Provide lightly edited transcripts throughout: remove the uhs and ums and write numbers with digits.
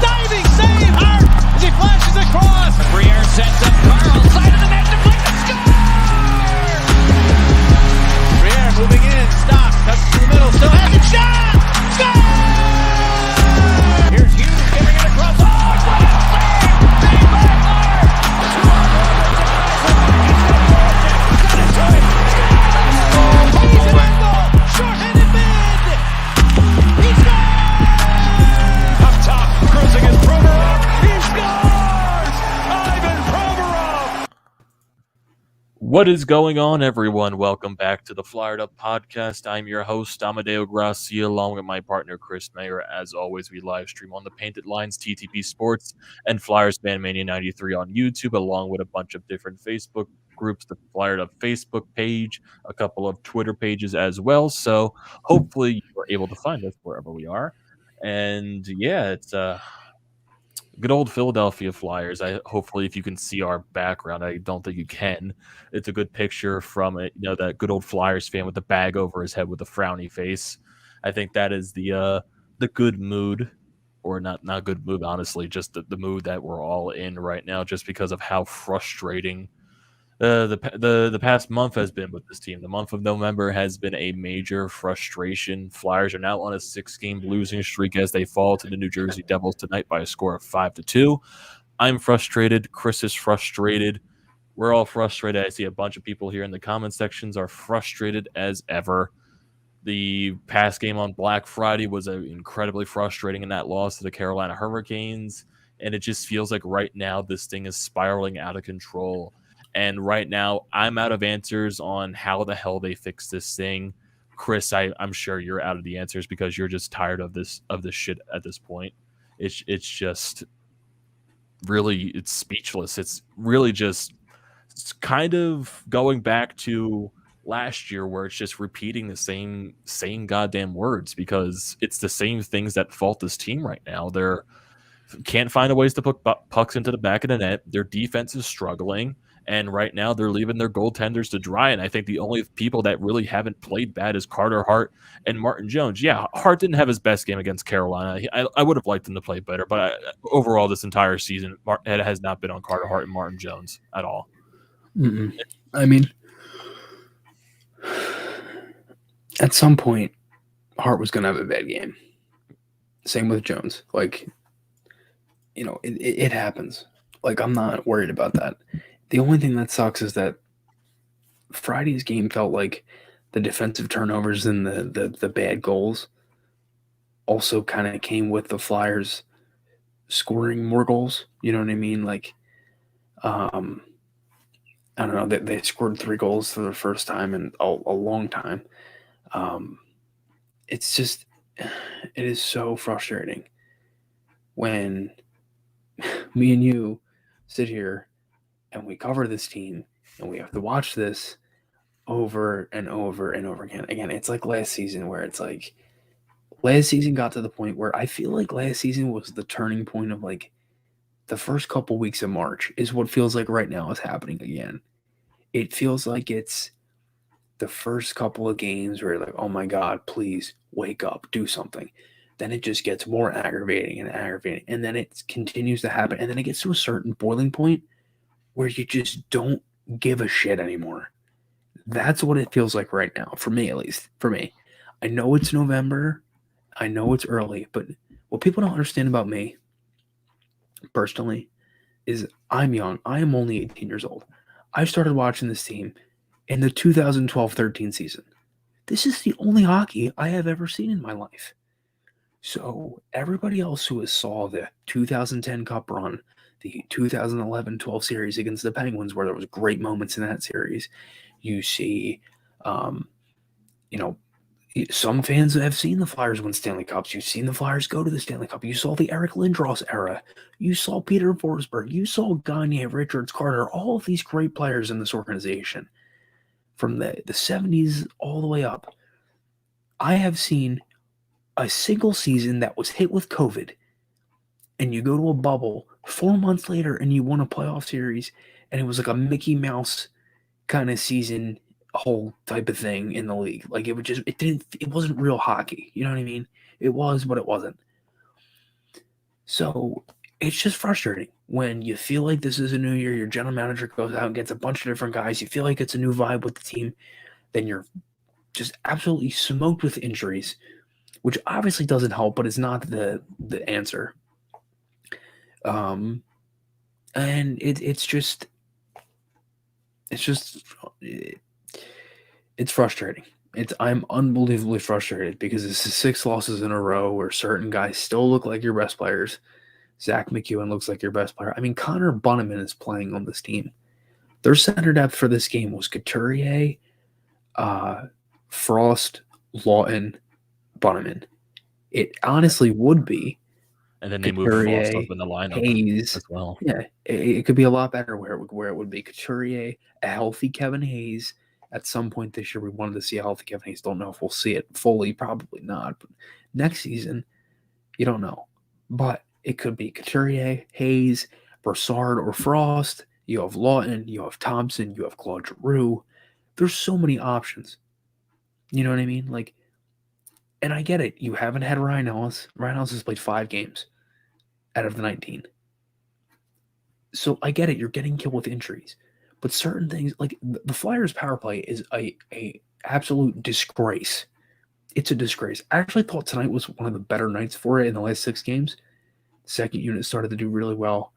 Diving save, Hart, as he flashes across. Maher sets up Carl, side of the net, deflected, score! Maher moving in, stops, cuts to the middle, still has a shot! Score! Here's Hughes giving it across. Oh, what a save! Save by Maher! Got it to him! He's an angle! Short-handed mid! He scores! Up top, cruising his Provorov. He scores! Ivan Provorov! What is going on, everyone? Welcome back to the Flyered Up Podcast. I'm your host, Amedeo and Grassia, along with my partner, Chris. Maher. As always, we live stream on the Painted Lines, TTP Sports, and Flyers Fan Mania 93 on YouTube, along with a bunch of different Facebook groups, the Flyered Up Facebook page, a couple of Twitter pages as well. So hopefully you are able to find us wherever we are. And yeah, it's good old Philadelphia Flyers. Hopefully, if you can see our background, I don't think you can. It's a good picture from it. You know, that good old Flyers fan with the bag over his head with a frowny face. I think that is the good mood, or not good mood, honestly, just the mood that we're all in right now, just because of how frustrating the past month has been with this team. The month of November has been a major frustration. Flyers are now on a 6-game losing streak as they fall to the New Jersey Devils tonight by a score of 5-2. I'm frustrated. Chris is frustrated. We're all frustrated. I see a bunch of people here in the comment sections are frustrated as ever. The past game on Black Friday was incredibly frustrating in that loss to the Carolina Hurricanes, and it just feels like right now this thing is spiraling out of control. And right now, I'm out of answers on how the hell they fix this thing. Chris, I'm sure you're out of the answers because you're just tired of this shit at this point. It's just really, it's speechless. It's really just, it's kind of going back to last year where it's just repeating the same goddamn words, because it's the same things that fault this team right now. They're can't find a ways to put pucks into the back of the net. Their defense is struggling. And right now, they're leaving their goaltenders to dry. And I think the only people that really haven't played bad is Carter Hart and Martin Jones. Yeah, Hart didn't have his best game against Carolina. I would have liked him to play better. But overall, this entire season, it has not been on Carter Hart and Martin Jones at all. I mean, at some point, Hart was going to have a bad game. Same with Jones. Like, you know, it happens. Like, I'm not worried about that. The only thing that sucks is that Friday's game felt like the defensive turnovers and the bad goals also kind of came with the Flyers scoring more goals. You know what I mean? Like, I don't know. They scored 3 goals for the first time in a long time. It's just, it is so frustrating when me and you sit here and we cover this team, and we have to watch this over and over and over again. Again, it's like last season where it's like last season got to the point where I feel like last season was the turning point of like the first couple weeks of March is what feels like right now is happening again. It feels like it's the first couple of games where you're like, oh my God, please wake up, do something. Then it just gets more aggravating, and then it continues to happen, and then it gets to a certain boiling point where you just don't give a shit anymore. That's what it feels like right now, for me at least. For me. I know it's November. I know it's early. But what people don't understand about me, personally, is I'm young. I am only 18 years old. I started watching this team in the 2012-13 season. This is the only hockey I have ever seen in my life. So everybody else who has saw the 2010 Cup run, the 2011-12 series against the Penguins, where there was great moments in that series. You see, some fans have seen the Flyers win Stanley Cups. You've seen the Flyers go to the Stanley Cup. You saw the Eric Lindros era. You saw Peter Forsberg. You saw Gagne, Richards, Carter, all of these great players in this organization from the 70s all the way up. I have seen a single season that was hit with COVID, and you go to a bubble 4 months later and you won a playoff series, and it was like a Mickey Mouse kind of season whole type of thing in the league. Like it wasn't real hockey. You know what I mean? It was, but it wasn't. So it's just frustrating when you feel like this is a new year, your general manager goes out and gets a bunch of different guys, you feel like it's a new vibe with the team, then you're just absolutely smoked with injuries, which obviously doesn't help, but it's not the answer. And it's just it's frustrating. I'm unbelievably frustrated because this is 6 losses in a row where certain guys still look like your best players. Zach McEwen looks like your best player. I mean, Connor Bunneman is playing on this team. Their center depth for this game was Couturier, Frost, Lawton, Bunneman. It honestly would be And then they moved Frost up in the lineup Hayes as well. Yeah, it could be a lot better where it would be Couturier, a healthy Kevin Hayes. At some point this year, we wanted to see a healthy Kevin Hayes. Don't know if we'll see it fully, probably not. But next season, you don't know. But it could be Couturier, Hayes, Brassard, or Frost. You have Lawton, you have Thompson, you have Claude Giroux. There's so many options. You know what I mean? Like, and I get it. You haven't had Ryan Ellis. Ryan Ellis has played 5 games out of the 19. So I get it. You're getting killed with injuries. But certain things, like the Flyers' power play is a absolute disgrace. It's a disgrace. I actually thought tonight was one of the better nights for it in the last 6 games. Second unit started to do really well.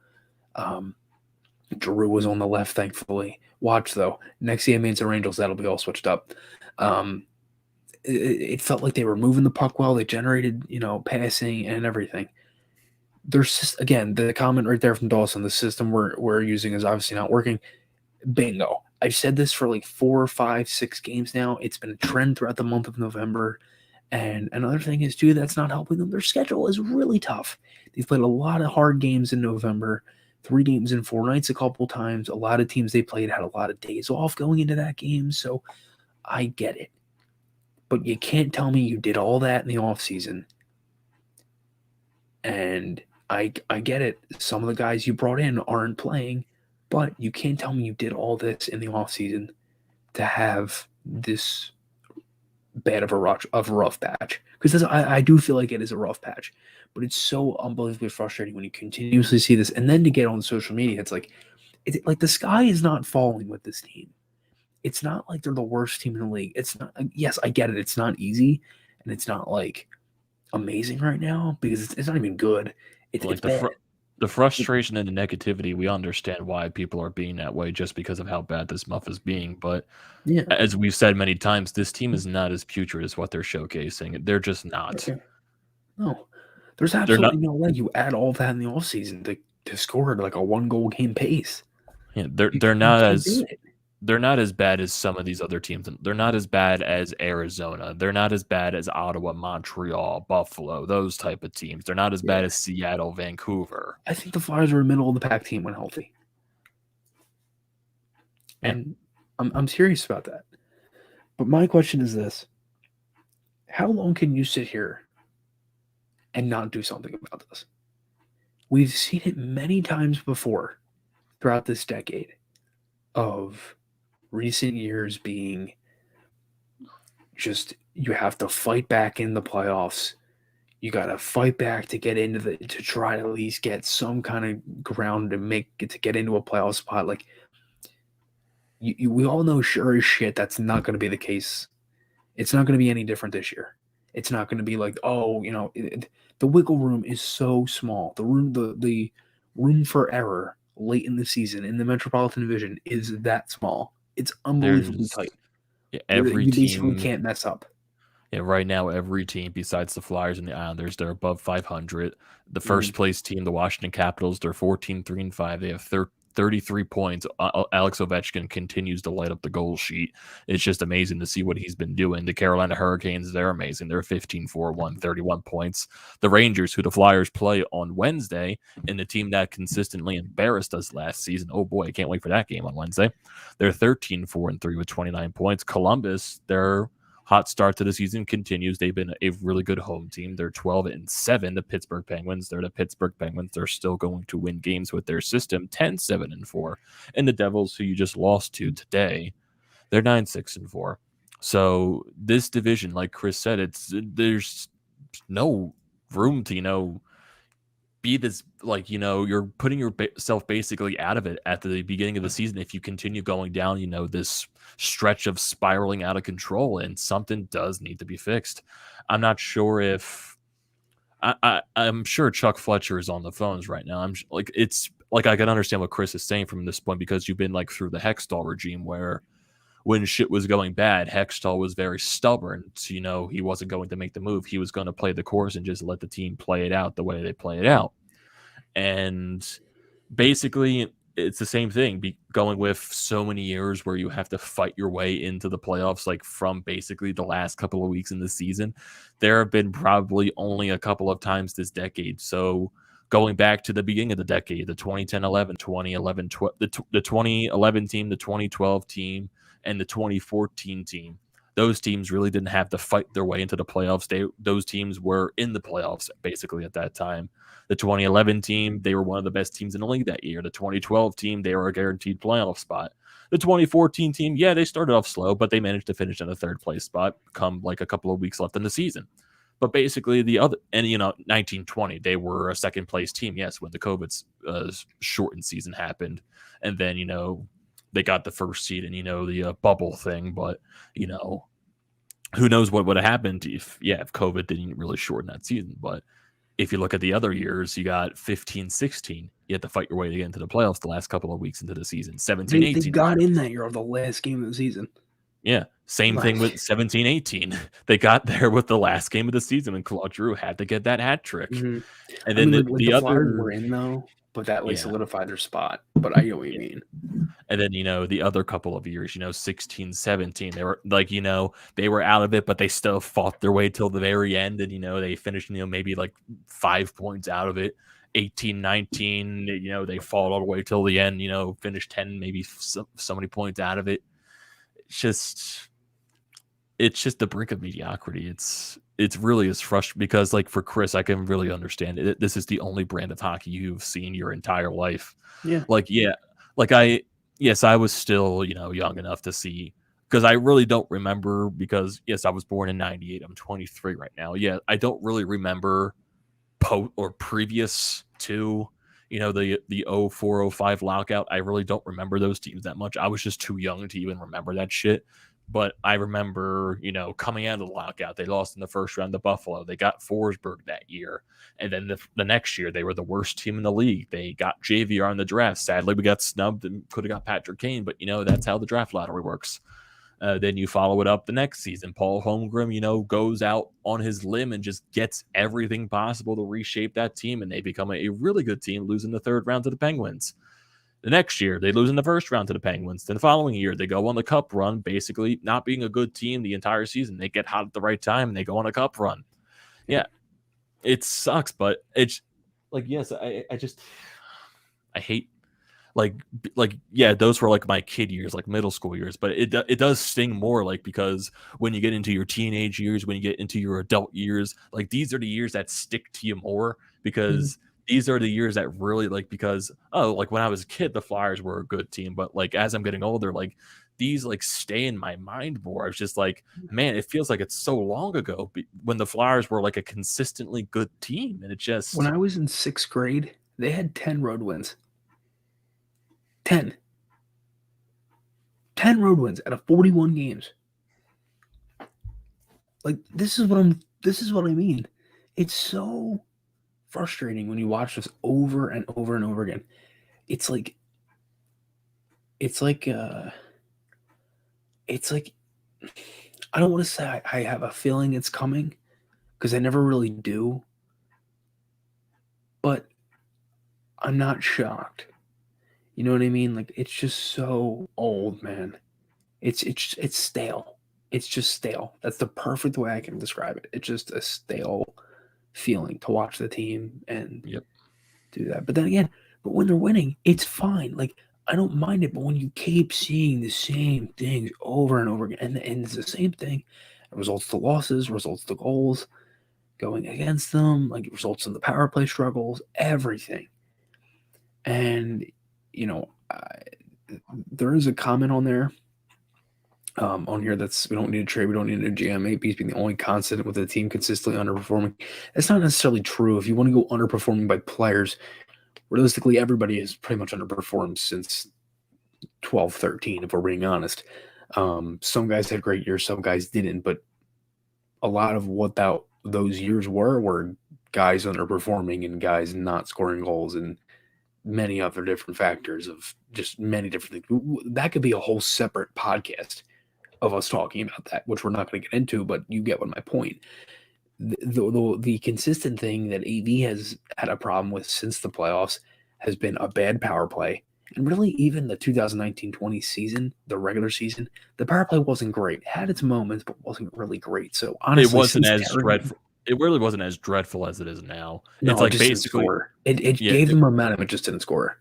Giroux was on the left, thankfully. Watch, though. Next game against the Rangers, that'll be all switched up. It felt like they were moving the puck well. They generated, passing and everything. There's just, again, the comment right there from Dawson, the system we're using is obviously not working. Bingo. I've said this for like 4, 5, 6 games now. It's been a trend throughout the month of November. And another thing is, too, that's not helping them. Their schedule is really tough. They've played a lot of hard games in November, 3 games in 4 nights a couple times. A lot of teams they played had a lot of days off going into that game. So I get it. But you can't tell me you did all that in the offseason. And I get it. Some of the guys you brought in aren't playing. But you can't tell me you did all this in the offseason to have this bad of a rough patch. Because I do feel like it is a rough patch. But it's so unbelievably frustrating when you continuously see this. And then to get on social media, it's like the sky is not falling with this team. It's not like they're the worst team in the league. It's not. Yes, I get it. It's not easy. And it's not like amazing right now because it's not even good. It's bad. The frustration and the negativity, we understand why people are being that way just because of how bad this muff is being. But yeah, as we've said many times, this team is not as putrid as what they're showcasing. They're just not. Okay. No, there's absolutely no way you add all that in the offseason to score at like a 1-goal game pace. Yeah, they're not as bad as some of these other teams. They're not as bad as Arizona. They're not as bad as Ottawa, Montreal, Buffalo, those type of teams. They're not as bad as Seattle, Vancouver. I think the Flyers are a middle of the pack team when healthy. And I'm serious about that. But my question is this. How long can you sit here and not do something about this? We've seen it many times before throughout this decade of recent years being just you have to fight back in the playoffs. You got to fight back to get into to try to at least get some kind of ground to get into a playoff spot. Like we all know sure as shit that's not going to be the case. It's not going to be any different this year. It's not going to be like, the wiggle room is so small. The room for error late in the season in the Metropolitan Division is that small. It's unbelievably tight. Every you team basically can't mess up. Yeah, right now every team besides the Flyers and the Islanders, they're above 500. The first place team, the Washington Capitals, they're 14-3-5. They have 33 points. Alex Ovechkin continues to light up the goal sheet. It's just amazing to see what he's been doing. The Carolina Hurricanes, they're amazing. They're 15-4-1, 31 points. The Rangers, who the Flyers play on Wednesday, and the team that consistently embarrassed us last season. Oh boy, I can't wait for that game on Wednesday. They're 13-4-3 with 29 points. Columbus, they're hot start to the season continues. They've been a really good home team. They're 12-7. The Pittsburgh Penguins. They're the Pittsburgh Penguins. They're still going to win games with their system. 10-7-4. And the Devils, who you just lost to today, they're 9-6-4. So this division, like Chris said, there's no room to be this, like, you're putting yourself basically out of it at the beginning of the season if you continue going down, this stretch of spiraling out of control, and something does need to be fixed. I'm not sure if I'm sure Chuck Fletcher is on the phones right now. Like, it's like I can understand what Chris is saying from this point, because you've been like through the Hextall regime where when shit was going bad, Hextall was very stubborn. So, he wasn't going to make the move. He was going to play the course and just let the team play it out the way they play it out. And basically, it's the same thing. Going with so many years where you have to fight your way into the playoffs, like from basically the last couple of weeks in the season, there have been probably only a couple of times this decade. So going back to the beginning of the decade, the 2010-11, 2011, the 2011 team, the 2012 team, and the 2014 team. Those teams really didn't have to fight their way into the playoffs. Those teams were in the playoffs basically at that time. The 2011 team, they were one of the best teams in the league that year. The 2012 team, they were a guaranteed playoff spot. The 2014 team, yeah, they started off slow, but they managed to finish in a third place spot come like a couple of weeks left in the season. But basically the other, and 1920, they were a second place team, yes, when the COVID shortened season happened. And then, they got the first seed and, the bubble thing. But, who knows what would have happened if COVID didn't really shorten that season. But if you look at the other years, you got 15, 16. You had to fight your way to get into the playoffs the last couple of weeks into the season. 17, 18. They got in that year of the last game of the season. Yeah. Same thing with 17, 18. They got there with the last game of the season when Claude Giroux had to get that hat trick. Mm-hmm. And then the other Flyers were in, though, but that solidified their spot. But I get what you mean. And then, the other couple of years, 16, 17, they were like, they were out of it, but they still fought their way till the very end. And, they finished, maybe like 5 points out of it. 18, 19, they fought all the way till the end, finished 10, maybe so many points out of it. It's just the brink of mediocrity. It's really is frustrating because, like, for Chris, I can really understand it. This is the only brand of hockey you've seen your entire life. Yeah. I was still, young enough to see, because I really don't remember, because yes, I was born in 98. I'm 23 right now. Yeah. I don't really remember previous to, the 04-05 lockout. I really don't remember those teams that much. I was just too young to even remember that shit. But I remember, coming out of the lockout, they lost in the first round to Buffalo. They got Forsberg that year. And then the next year, they were the worst team in the league. They got JVR in the draft. Sadly, we got snubbed and could have got Patrick Kane. But, that's how the draft lottery works. Then you follow it up the next season. Paul Holmgren, goes out on his limb and just gets everything possible to reshape that team. And they become a really good team, losing the third round to the Penguins. The next year, they lose in the first round to the Penguins. Then the following year, they go on the cup run, basically not being a good team the entire season. They get hot at the right time, and they go on a cup run. Yeah, it sucks, but it's like, yes, I hate, those were like my kid years, like middle school years, but it does sting more, like, because when you get into your teenage years, when you get into your adult years, like, these are the years that stick to you more, because these are the years that really, like, because, like, when I was a kid, the Flyers were a good team. But, like, as I'm getting older, like, these, like, stay in my mind more. It's just like, man, it feels like it's so long ago when the Flyers were, like, a consistently good team. And it just... When I was in 6th grade, they had 10 road wins. 10 road wins out of 41 games. Like, this is what I mean. It's so frustrating when you watch this over and over and over again. It's like I don't want to say I have a feeling it's coming, because I never really do, but I'm not shocked. You know what I mean? Like, it's just so old, man. It's stale. It's just stale. That's the perfect way I can describe it. It's just a stale feeling to watch the team and do that. But then again, when they're winning, it's fine. Like, I don't mind it. But when you keep seeing the same things over and over again, and it's the same thing, it results to losses, results to goals going against them, like, it results in the power play struggles, everything. And there is a comment on there on here that's we don't need a trade, we don't need a new GM. AB's being the only constant with the team consistently underperforming. That's not necessarily true. If you want to go underperforming by players, realistically, everybody has pretty much underperformed since 12, 13, if we're being honest. Some guys had great years, some guys didn't, but a lot of what those years were guys underperforming and guys not scoring goals and many other different factors of just many different things. That could be a whole separate podcast of us talking about that, which we're not going to get into, but you get what my point. The consistent thing that AV has had a problem with since the playoffs has been a bad power play. And really, even the 2019-20 season, the regular season, the power play wasn't great. It had its moments, but wasn't really great. So honestly, it wasn't as dreadful. It really wasn't as dreadful as it is now. No, it's like it just basically didn't score. It gave them momentum. It just didn't score.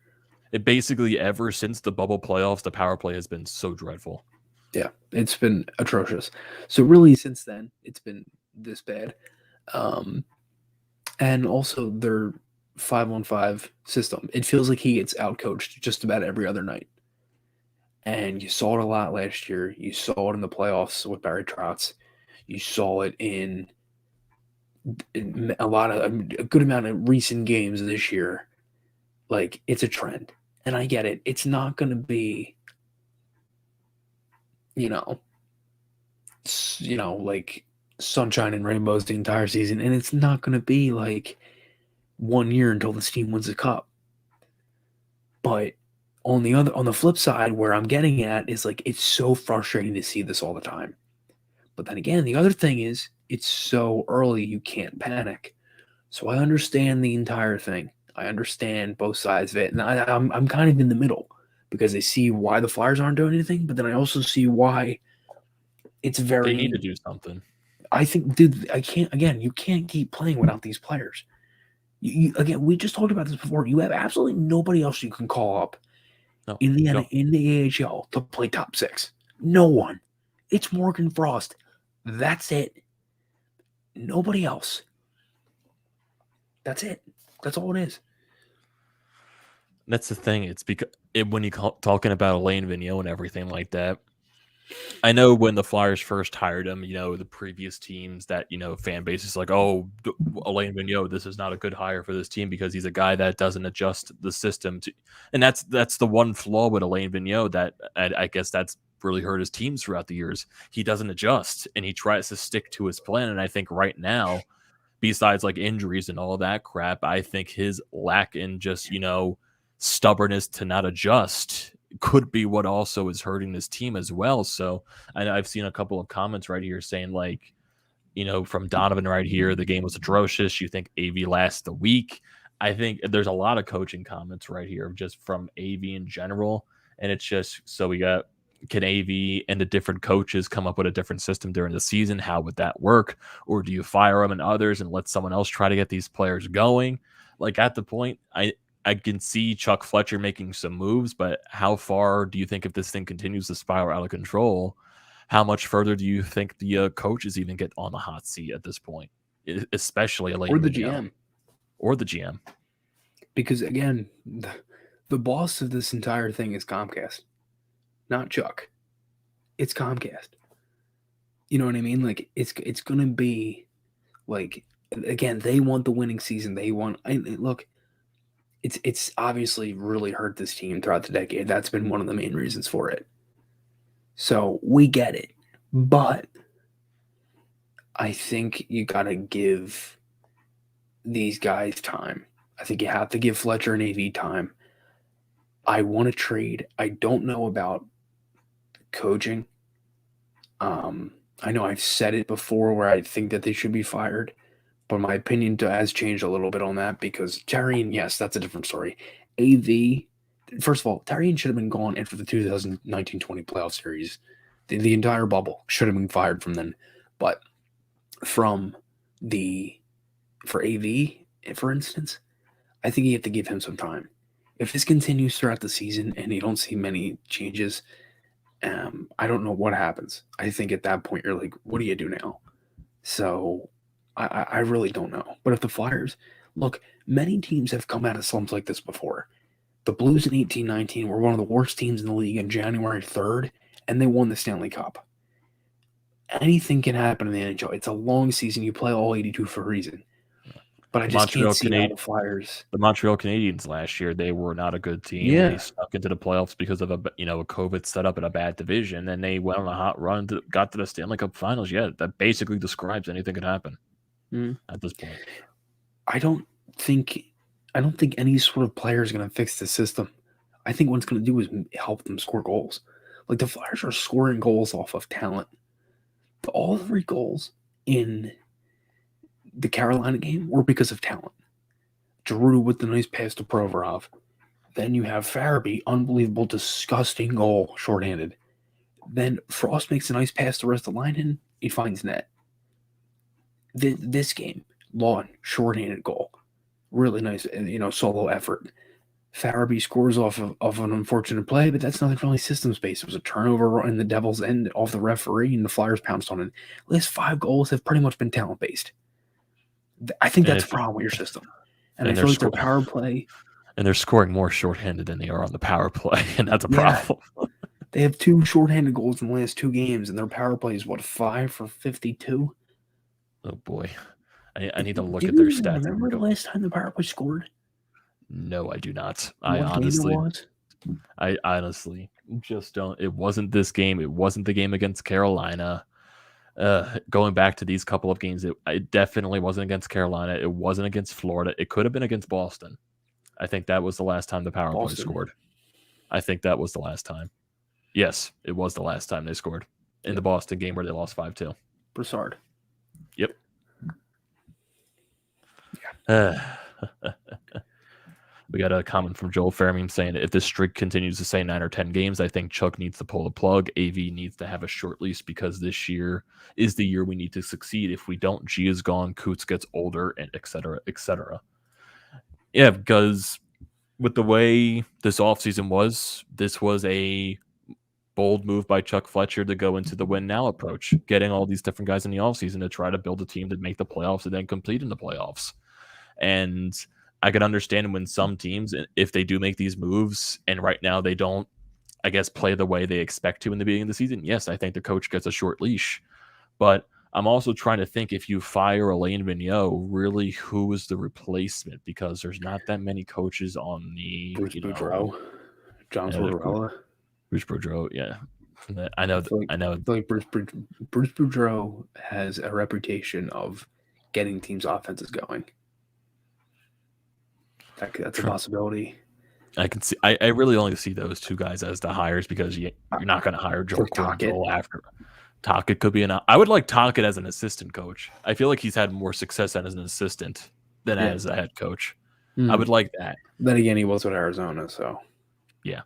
It basically ever since the bubble playoffs, the power play has been so dreadful. Yeah, it's been atrocious. So really, since then, it's been this bad. And also their 5-on-5 system. It feels like he gets outcoached just about every other night. And you saw it a lot last year. You saw it in the playoffs with Barry Trotz. You saw it in a good amount of recent games this year. Like, it's a trend. And I get it. It's not going to be, like sunshine and rainbows the entire season. And it's not going to be like 1 year until this team wins a cup. But on the flip side, where I'm getting at is like, it's so frustrating to see this all the time. But then again, the other thing is it's so early, you can't panic. So I understand the entire thing. I understand both sides of it. And I'm kind of in the middle because I see why the Flyers aren't doing anything, but then I also see why it's very... They need to do something. I think, dude, you can't keep playing without these players. Again, we just talked about this before. You have absolutely nobody else you can call up in the AHL to play top six. No one. It's Morgan Frost. That's it. Nobody else. That's it. That's all it is. That's the thing. It's because when you're talking about Alain Vigneault and everything like that, I know when the Flyers first hired him, the previous teams that, fan base is like, oh, Alain Vigneault, this is not a good hire for this team because he's a guy that doesn't adjust the system to, and that's the one flaw with Alain Vigneault that I guess that's really hurt his teams throughout the years. He doesn't adjust and he tries to stick to his plan. And I think right now, besides like injuries and all that crap, I think his lack in just, stubbornness to not adjust could be what also is hurting this team as well. So I've seen a couple of comments right here saying like, from Donovan right here, the game was atrocious. You think AV lasts the week? I think there's a lot of coaching comments right here just from AV in general. And it's just, so we got, can AV and the different coaches come up with a different system during the season? How would that work? Or do you fire them and others and let someone else try to get these players going? Like at the point, I can see Chuck Fletcher making some moves, but how far do you think if this thing continues to spiral out of control, how much further do you think the coaches even get on the hot seat at this point, especially Alain or the Vigneault. GM? Or the GM. Because again, the boss of this entire thing is Comcast, not Chuck. It's Comcast. You know what I mean? Like it's going to be like, again, they want the winning season. They want, look, it's obviously really hurt this team throughout the decade. That's been one of the main reasons for it. So we get it. But I think you got to give these guys time. I think you have to give Fletcher and AV time. I want to trade. I don't know about coaching. I know I've said it before where I think that they should be fired. But my opinion has changed a little bit on that because Therrien, yes, that's a different story. AV, first of all, Therrien should have been gone after the 2019-20 playoff series. The entire bubble should have been fired from then. But for AV, for instance, I think you have to give him some time. If this continues throughout the season and you don't see many changes, I don't know what happens. I think at that point you're like, what do you do now? So I really don't know. But if the Flyers, look, many teams have come out of slumps like this before. The Blues in 18-19 were one of the worst teams in the league on January 3rd, and they won the Stanley Cup. Anything can happen in the NHL. It's a long season. You play all 82 for a reason. But I just can't see how the Flyers. The Montreal Canadiens last year, they were not a good team. Yeah. They stuck into the playoffs because of a COVID setup in a bad division, and they went on a hot run, got to the Stanley Cup Finals. Yeah, that basically describes anything could happen at this point. I don't think any sort of player is going to fix the system. I think what it's going to do is help them score goals. Like the Flyers are scoring goals off of talent. All 3 goals in the Carolina game were because of talent. Giroux with the nice pass to Provorov. Then you have Farabee, unbelievable, disgusting goal, shorthanded. Then Frost makes a nice pass to Ristolainen. He finds net. This game, Lawn, shorthanded goal. Really nice, solo effort. Farabee scores off of an unfortunate play, but that's nothing really systems-based. It was a turnover in the Devils' end off the referee, and the Flyers pounced on it. The last 5 goals have pretty much been talent-based. I think that's a problem with your system. And I feel like their power play... And they're scoring more shorthanded than they are on the power play, and that's a problem. They have 2 shorthanded goals in the last 2 games, and their power play is, 5 for 52? Oh, boy. I need to look at their stats. Remember the last time the power play scored? No, I do not. I honestly just don't. It wasn't this game. It wasn't the game against Carolina. Going back to these couple of games, it definitely wasn't against Carolina. It wasn't against Florida. It could have been against Boston. I think that was the last time the power play scored. I think that was the last time. Yes, it was the last time they scored in the Boston game where they lost 5-2. Broussard. Yep. We got a comment from Joel Fairmeme saying, if this streak continues to say 9 or 10 games, I think Chuck needs to pull the plug. AV needs to have a short lease because this year is the year we need to succeed. If we don't, G is gone, Coots gets older, and et cetera, et cetera. Yeah, because with the way this offseason was, this was a bold move by Chuck Fletcher to go into the win now approach, getting all these different guys in the offseason to try to build a team to make the playoffs and then compete in the playoffs. And I can understand when some teams, if they do make these moves and right now they don't, I guess, play the way they expect to in the beginning of the season, yes, I think the coach gets a short leash. But I'm also trying to think, if you fire Alain Vigneault, really who is the replacement? Because there's not that many coaches on the... Bruce Boudreau, John Tortorella. Bruce Boudreau, yeah. I know. I feel like Bruce Boudreau has a reputation of getting teams' offenses going. That's a possibility. I can see. I really only see those 2 guys as the hires because you're not going to hire Joel Quenneville after. Tocchet could be I would like Tocchet as an assistant coach. I feel like he's had more success as an assistant than as a head coach. I would like that. Then again, he was with Arizona, so yeah.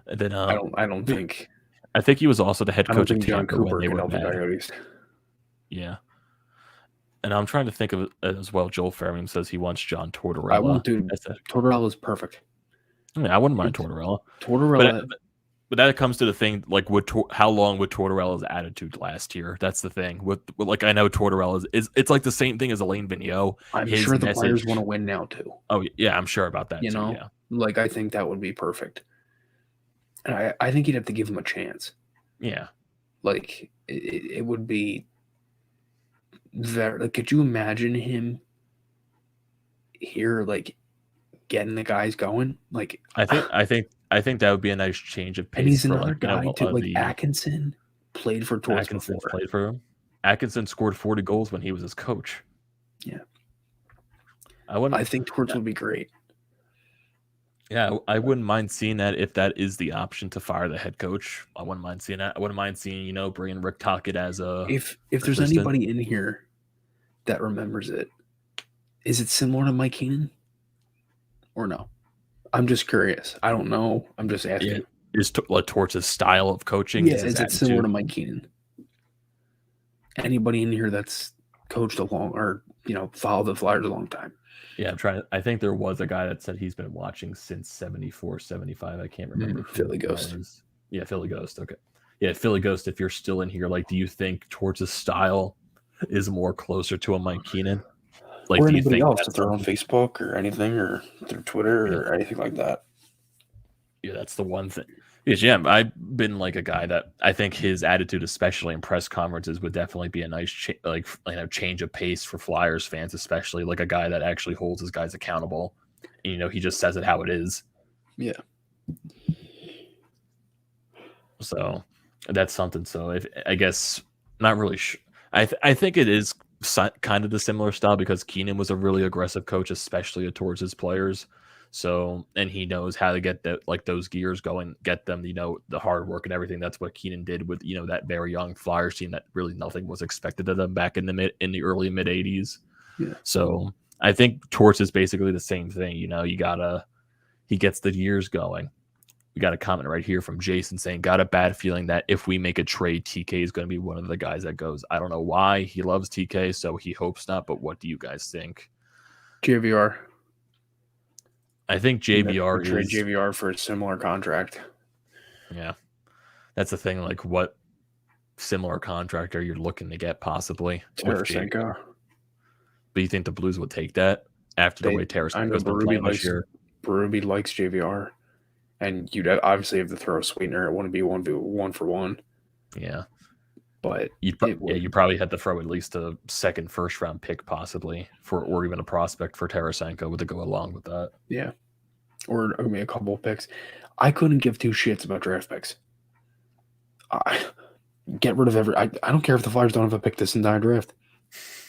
And then I don't think. I think he was also the head coach of John Tampa Cooper when they were bad. Coyotes. Yeah. And I'm trying to think of it as well. Joel Fairmeme says he wants John Tortorella. I want to. Tortorella is perfect. I mean, I wouldn't mind Tortorella. But that comes to the thing, like, how long would Tortorella's attitude last here? That's the thing. Like, I know Tortorella it's like the same thing as Alain Vigneault. I'm sure the players want to win now too. Oh yeah, I'm sure about that. Yeah. Like, I think that would be perfect. And I think you'd have to give him a chance. Yeah. Like, it would be very. Like, could you imagine him here, like, getting the guys going? Like, I think that would be a nice change of pace. And he's another guy too. Like, Atkinson played for Torts before. Played for him. Atkinson scored 40 goals when he was his coach. Yeah. I think Torts would be great. Yeah, I wouldn't mind seeing that if that is the option to fire the head coach. I wouldn't mind seeing that. I wouldn't mind seeing, bringing Rick Tocchet as a... If there's anybody in here that remembers it, is it similar to Mike Keenan? Or no? I'm just curious. I don't know. I'm just asking. Yeah. Is Torts' style of coaching? Yeah, is it similar to Mike Keenan? Anybody in here that's coached followed the Flyers a long time? Yeah, I think there was a guy that said he's been watching since 74, 75. I can't remember. Philly Ghost. Yeah, Philly Ghost. Okay. Yeah, Philly Ghost, if you're still in here, like, do you think Torts' style is more closer to a Mike Keenan? Like, or anybody else, if they're on Facebook or anything, or through Twitter or anything like that. Yeah, that's the one thing. Yes, yeah, I've been like a guy that I think his attitude, especially in press conferences, would definitely be a nice change of pace for Flyers fans, especially like a guy that actually holds his guys accountable. And, he just says it how it is. Yeah. So that's something. So I guess not really. I think it is kind of the similar style because Keenan was a really aggressive coach, especially towards his players. So, and he knows how to get those gears going, get them, the hard work and everything. That's what Keenan did with, that very young Flyers team that really nothing was expected of them back in the early mid 80s. Yeah. So I think Torts is basically the same thing. He gets the gears going. We got a comment right here from Jason saying, got a bad feeling that if we make a trade, TK is going to be one of the guys that goes. I don't know why. He loves TK, so he hopes not. But what do you guys think? JVR. I think JVR trade JVR for a similar contract. Yeah. That's the thing. Like, what similar contract are you looking to get possibly? Tarasenko. But you think the Blues would take that after the way Tarasenko's been playing this year? Berube likes JVR. And you'd obviously have to throw a sweetener. It wouldn't be one for one. Yeah. But you probably had to throw at least a second first round pick possibly or even a prospect for Tarasenko to go along with that. Yeah. Or a couple of picks. I couldn't give two shits about draft picks. Get rid of I don't care if the Flyers don't have a pick this entire draft.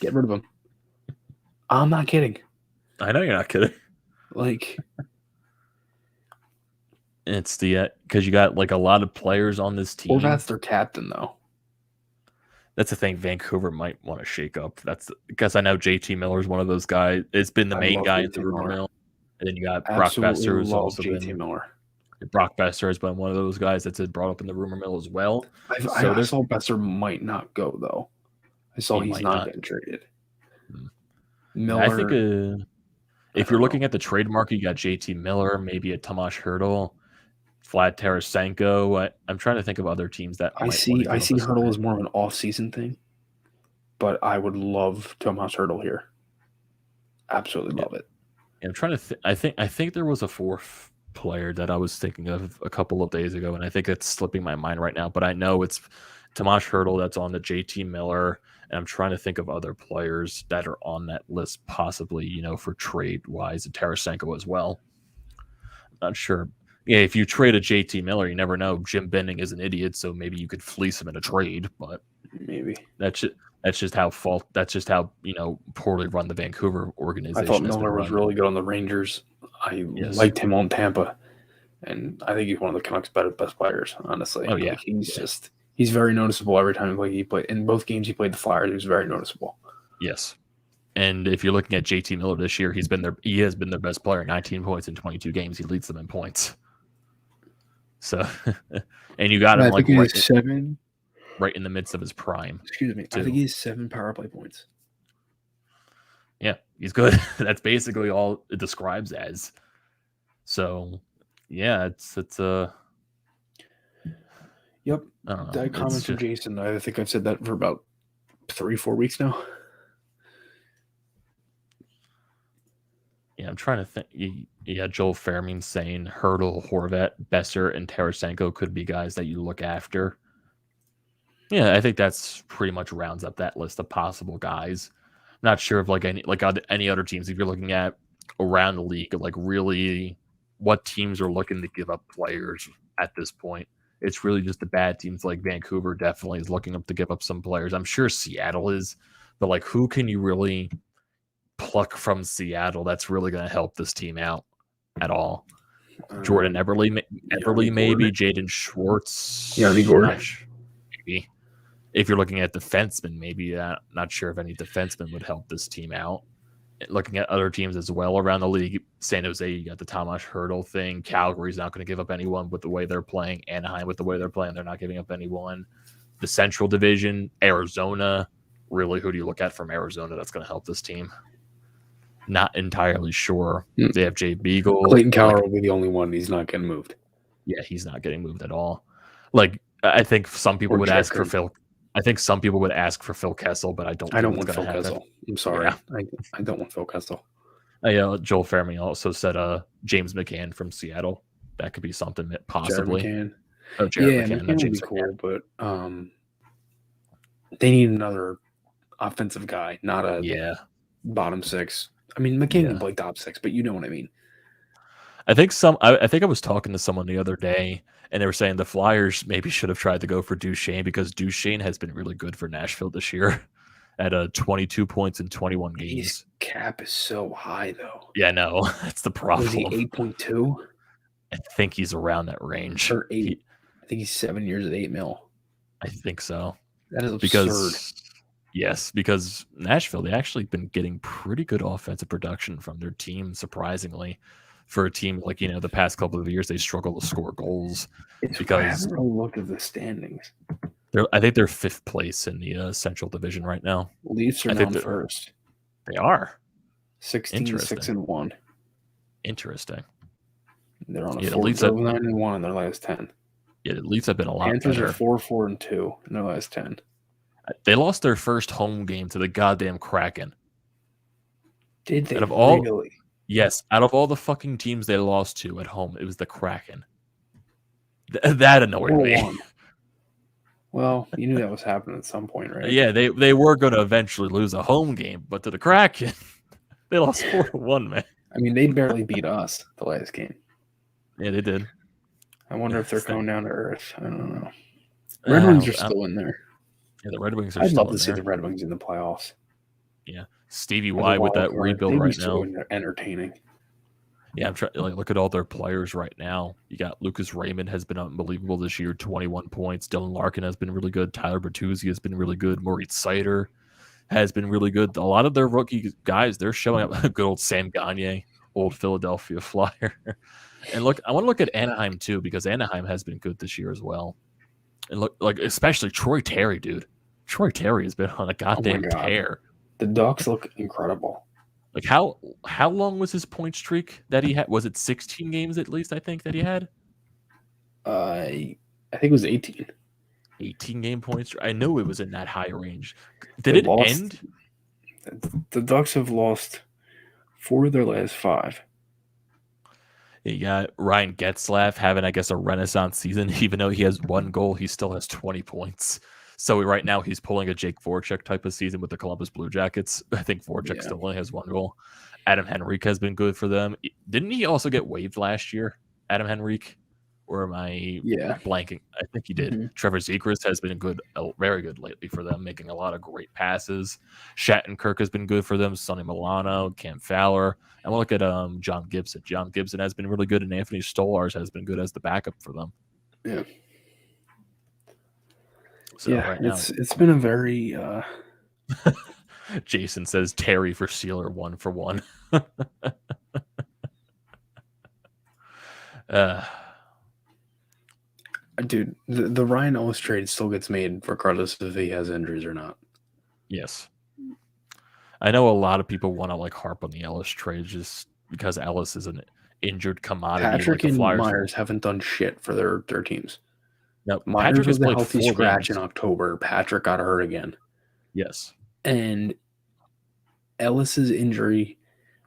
Get rid of them. I'm not kidding. I know you're not kidding. Like, it's because you got like a lot of players on this team. Or that's their captain, though. That's the thing. Vancouver might want to shake up. That's because I know JT Miller's one of those guys. It's been the main guy in the rumor mill, and then you got Brock Besser, who's also JT Miller. Brock Besser has been one of those guys that's brought up in the rumor mill as well. I saw Besser might not go though. I saw he's not getting traded. Miller. I think if you're looking at the trade market, you got JT Miller, maybe a Tomas Hertl. Vlad Tarasenko. I'm trying to think of other teams that I see Hertl as more of an off-season thing, but I would love Tomas Hertl here. Absolutely love it. I'm trying to. I think there was a fourth player that I was thinking of a couple of days ago, and I think it's slipping my mind right now. But I know it's Tomas Hertl that's on the JT Miller, and I'm trying to think of other players that are on that list, possibly for trade wise, and Tarasenko as well. I'm not sure. Yeah, if you trade a JT Miller, you never know. Jim Benning is an idiot, so maybe you could fleece him in a trade. But maybe that's just how poorly run the Vancouver organization. I thought Miller was really good on the Rangers. I liked him on Tampa, and I think he's one of the Canucks' best players. Honestly, oh yeah, he's very noticeable every time he played. In both games he played the Flyers, he was very noticeable. Yes. And if you're looking at JT Miller this year, he has been their best player. 19 points in 22 games. He leads them in points. So, and you got him right in the midst of his prime. Excuse me. Too. I think he's 7 power play points. Yeah, he's good. That's basically all it describes as. So, yeah, it's Yep. That comment from Jason. I think I've said that for about 3-4 weeks now. Yeah, I'm trying to think. Yeah, Joel Fairman saying Hertl, Horvat, Besser, and Tarasenko could be guys that you look after. Yeah, I think that's pretty much rounds up that list of possible guys. I'm not sure if any other teams, if you're looking at around the league, like really what teams are looking to give up players at this point. It's really just the bad teams like Vancouver definitely is looking up to give up some players. I'm sure Seattle is, but like who can you really pluck from Seattle that's really going to help this team out at all? Jordan Eberle maybe. Jaden Schwartz. Yeah, maybe. If you're looking at defensemen, maybe not sure if any defensemen would help this team out. Looking at other teams as well around the league, San Jose, you got the Tomas Hertl thing. Calgary's not going to give up anyone with the way they're playing. Anaheim, with the way they're playing, they're not giving up anyone. The Central Division, Arizona. Really, who do you look at from Arizona that's going to help this team? Not entirely sure. They have Jay Beagle. Clayton Keller will be the only one. He's not getting moved. Yeah, he's not getting moved at all. Like, I think some people would ask for Phil. I think some people would ask for Phil Kessel, but I don't want Phil Kessel. I'm sorry. Yeah. I don't want Phil Kessel. Joel Fairman also said James McCann from Seattle. That could be something Jared possibly. McCann. Oh, Jared Yeah, McCann. not McCann would be James cool, McCann. but they need another offensive guy, not a Yeah. bottom six. I mean, McCann can play top six, but you know what I mean. I think I was talking to someone the other day, and they were saying the Flyers maybe should have tried to go for Duchesne because Duchesne has been really good for Nashville this year at 22 points in 21 His games. cap is so high, though. Yeah, no, that's the Was he problem. 8.2 I think he's around that range. or 8? I think he's 7 years at 8 mil. I think so. That is absurd. Because Nashville, they actually been getting pretty good offensive production from their team, surprisingly. For a team like, the past couple of years, they struggle to score goals. I haven't really looked at the standings. I think they're 5th place in the Central Division right now. Leafs are now first. They are 16-6-1. Interesting. They're on a 4-9-1 in their last 10. Yeah, the Leafs have been a lot Panthers better. are 4-4-2 in their last 10. They lost their first home game to the goddamn Kraken. Did they really? Yes, out of all the fucking teams they lost to at home, it was the Kraken. That annoyed me. Well, you knew that was happening at some point, right? Yeah, they were going to eventually lose a home game, but to the Kraken, they lost 4-1, man. I mean, they barely beat us the last game. Yeah, they did. I wonder if they're going down to earth. I don't know. Red Wings are still in there. Yeah, the Red Wings are still in there. I'd love to see the Red Wings in the playoffs. Yeah, Stevie Y with that rebuild right now. Entertaining. Yeah, I'm trying. Look at all their players right now. You got Lucas Raymond has been unbelievable this year, 21 points. Dylan Larkin has been really good. Tyler Bertuzzi has been really good. Moritz Seider has been really good. A lot of their rookie guys, they're showing up. Good old Sam Gagner, old Philadelphia Flyer. And look, I want to look at Anaheim too because Anaheim has been good this year as well. And look, especially Troy Terry, dude. Troy Terry has been on a goddamn tear. The Ducks look incredible. How long was his point streak that he had? Was it 16 games at least? I think that he had. I think it was 18. 18-game point streak. I know it was in that high range. Did it end? The Ducks have lost 4 of their last 5. You got Ryan Getzlaf having, I guess, a renaissance season. Even though he has 1 goal, he still has 20 points. So right now he's pulling a Jake Voracek type of season with the Columbus Blue Jackets. I think Voracek still only has 1 goal. Adam Henrique has been good for them. Didn't he also get waived last year, Adam Henrique? Or am I blanking? I think he did. Mm-hmm. Trevor Zegras has been good, very good lately for them, making a lot of great passes. Shattenkirk has been good for them. Sonny Milano, Cam Fowler. And we'll look at John Gibson. John Gibson has been really good, and Anthony Stolarz has been good as the backup for them. Yeah. So right now, it's been a very. Jason says Terry for Sealer 1-for-1. Dude, the Ryan Ellis trade still gets made regardless if he has injuries or not. Yes. I know a lot of people want to harp on the Ellis trade just because Ellis is an injured commodity. Patrick and Myers haven't done shit for their teams. No, Myers was a healthy scratch in October. Patrick got hurt again. Yes. And Ellis's injury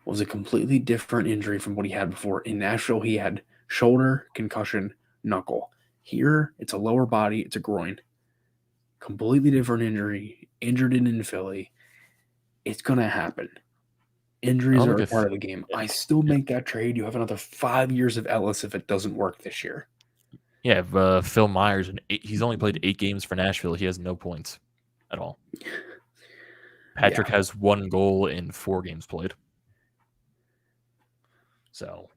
was a completely different injury from what he had before. In Nashville, he had shoulder, concussion, knuckle. Here, it's a lower body. It's a groin. Completely different injury. Injured it in Philly. It's going to happen. Injuries are a part of the game. I still make that trade. You have another 5 years of Ellis if it doesn't work this year. Yeah, Phil Myers, he's only played 8 games for Nashville. He has no points at all. Patrick has 1 goal in 4 games played. So,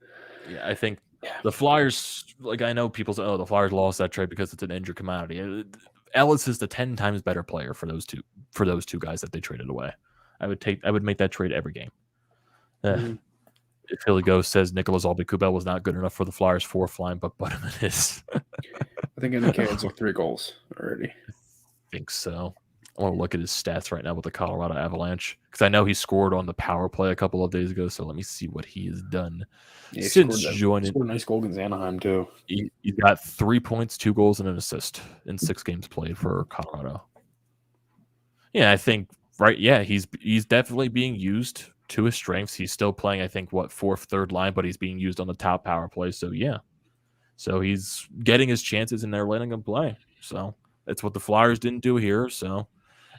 I think the Flyers, I know people say, the Flyers lost that trade because it's an injured commodity. Ellis is the 10 times better player for those two guys that they traded away. I would make that trade every game. Philly Ghost says Nicolas Aube-Kubel was not good enough for the Flyers 4th line, but it is. I think NK has 3 goals already. I think so. I want to look at his stats right now with the Colorado Avalanche because I know he scored on the power play a couple of days ago. So let me see what he has done since joining. He scored a nice goal against Anaheim too. He got 3 points, 2 goals, and an assist in 6 games played for Colorado. Yeah, I think he's definitely being used to his strengths. He's still playing, I think, 4th, 3rd line, but he's being used on the top power play. So yeah, So he's getting his chances and they're letting him play. So that's what the Flyers didn't do here. So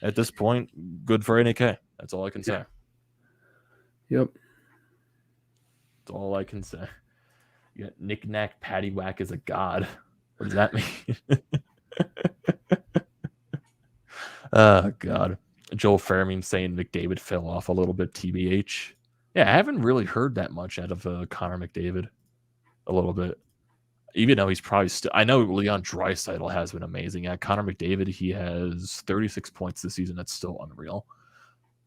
at this point, good for NAK. That's all I can say. Yep. That's all I can say. You got knick-knack, paddywhack is a god. What does that mean? Oh, God. Joel Fairmeme saying McDavid fell off a little bit, TBH. Yeah, I haven't really heard that much out of Connor McDavid. A little bit. Even though he's probably still... I know Leon Draisaitl has been amazing. Yeah, Connor McDavid, he has 36 points this season. That's still unreal.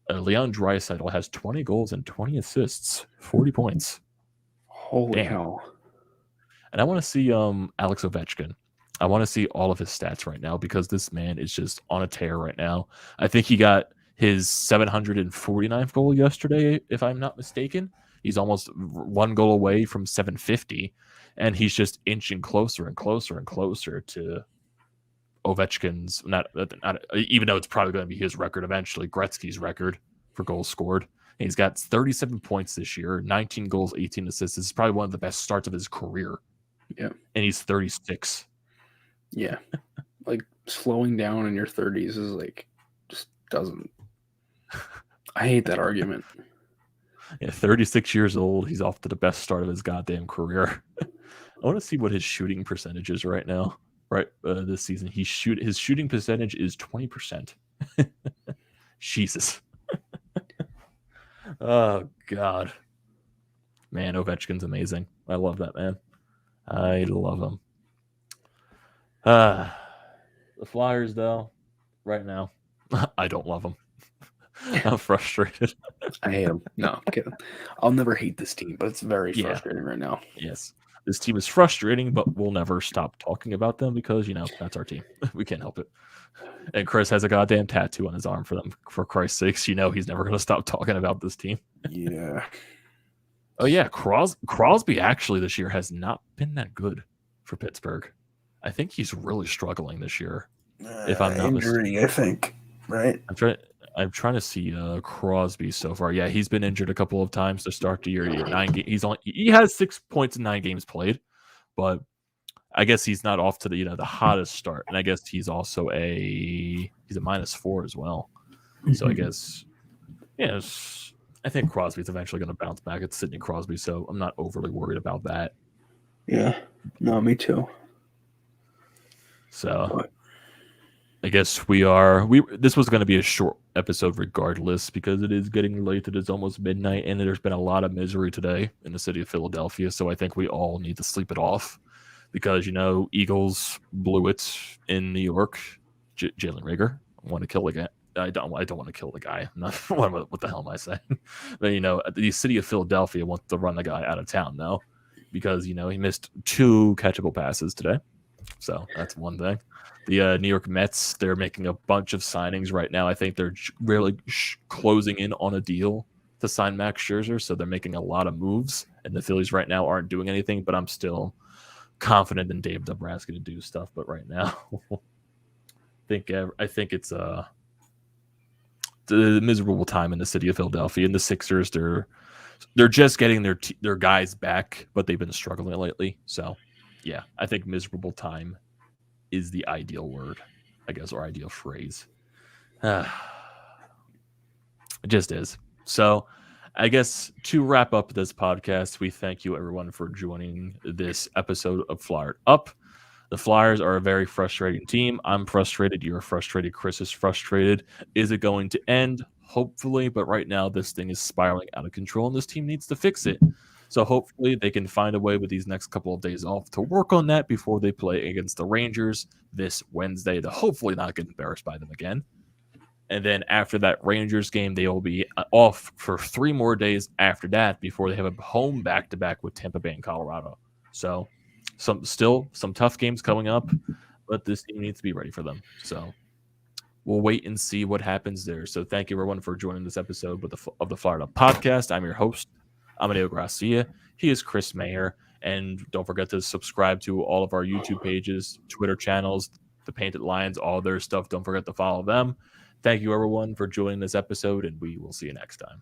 Leon Draisaitl has 20 goals and 20 assists. 40 points. Holy hell. And I want to see Alex Ovechkin. I want to see all of his stats right now because this man is just on a tear right now. I think he got his 749th goal yesterday, if I'm not mistaken. He's almost one goal away from 750, and he's just inching closer and closer and closer to Ovechkin's, not even though it's probably going to be his record eventually, Gretzky's record for goals scored. And he's got 37 points this year, 19 goals, 18 assists. This is probably one of the best starts of his career. Yeah. And he's 36. Yeah. Like slowing down in your 30s is like just doesn't. I hate that argument. Yeah, 36 years old. He's off to the best start of his goddamn career. I want to see what his shooting percentage is right now. Right, this season his shooting percentage is 20%. Jesus. Oh God, man, Ovechkin's amazing. I love that man. I love him. The Flyers, though, right now, I don't love them. I'm frustrated. I hate them. No, I'm kidding. I'll never hate this team, but it's very frustrating right now. Yes. This team is frustrating, but we'll never stop talking about them because, that's our team. We can't help it. And Chris has a goddamn tattoo on his arm for them. For Christ's sakes, he's never going to stop talking about this team. Yeah. Oh, yeah. Crosby actually this year has not been that good for Pittsburgh. I think he's really struggling this year. If I'm not mistaken. I think, right? I'm trying to see Crosby so far. Yeah, he's been injured a couple of times to start the year. He has 6 points in 9 games played, but I guess he's not off to the the hottest start. And I guess he's also he's a -4 as well. So I guess I think Crosby's eventually going to bounce back. It's Sidney Crosby, so I'm not overly worried about that. Yeah, no, me too. So I guess this was going to be a short episode regardless because it is getting late. It is almost midnight, and there's been a lot of misery today in the city of Philadelphia. So I think we all need to sleep it off because, Eagles blew it in New York. Jalen Reagor want to kill the guy. I don't want to kill the guy. What the hell am I saying? But, the city of Philadelphia wants to run the guy out of town now because, he missed 2 catchable passes today. So that's one thing. The New York Mets, they're making a bunch of signings right now. I think they're really closing in on a deal to sign Max Scherzer, so they're making a lot of moves. And the Phillies right now aren't doing anything, but I'm still confident in Dave Dombrowski to do stuff. But right now, I think it's the miserable time in the city of Philadelphia. And the Sixers, they're just getting their guys back, but they've been struggling lately. So, yeah, I think miserable time is the ideal word, I guess, or ideal phrase. It just is. So I guess to wrap up this podcast, we thank you everyone for joining this episode of Flyered Up. The Flyers are a very frustrating team. I'm frustrated. You're frustrated. Chris is frustrated. Is it going to end? Hopefully. But right now, this thing is spiraling out of control, and this team needs to fix it. So hopefully they can find a way with these next couple of days off to work on that before they play against the Rangers this Wednesday to hopefully not get embarrassed by them again. And then after that Rangers game, they will be off for 3 more days after that before they have a home back-to-back with Tampa Bay and Colorado. So some tough games coming up, but this team needs to be ready for them. So we'll wait and see what happens there. So thank you everyone for joining this episode of the Flyered Up Podcast. I'm your host, Amedeo Grassia. He is Chris Maher. And don't forget to subscribe to all of our YouTube pages, Twitter channels, the Painted Lions, all their stuff. Don't forget to follow them. Thank you, everyone, for joining this episode, and we will see you next time.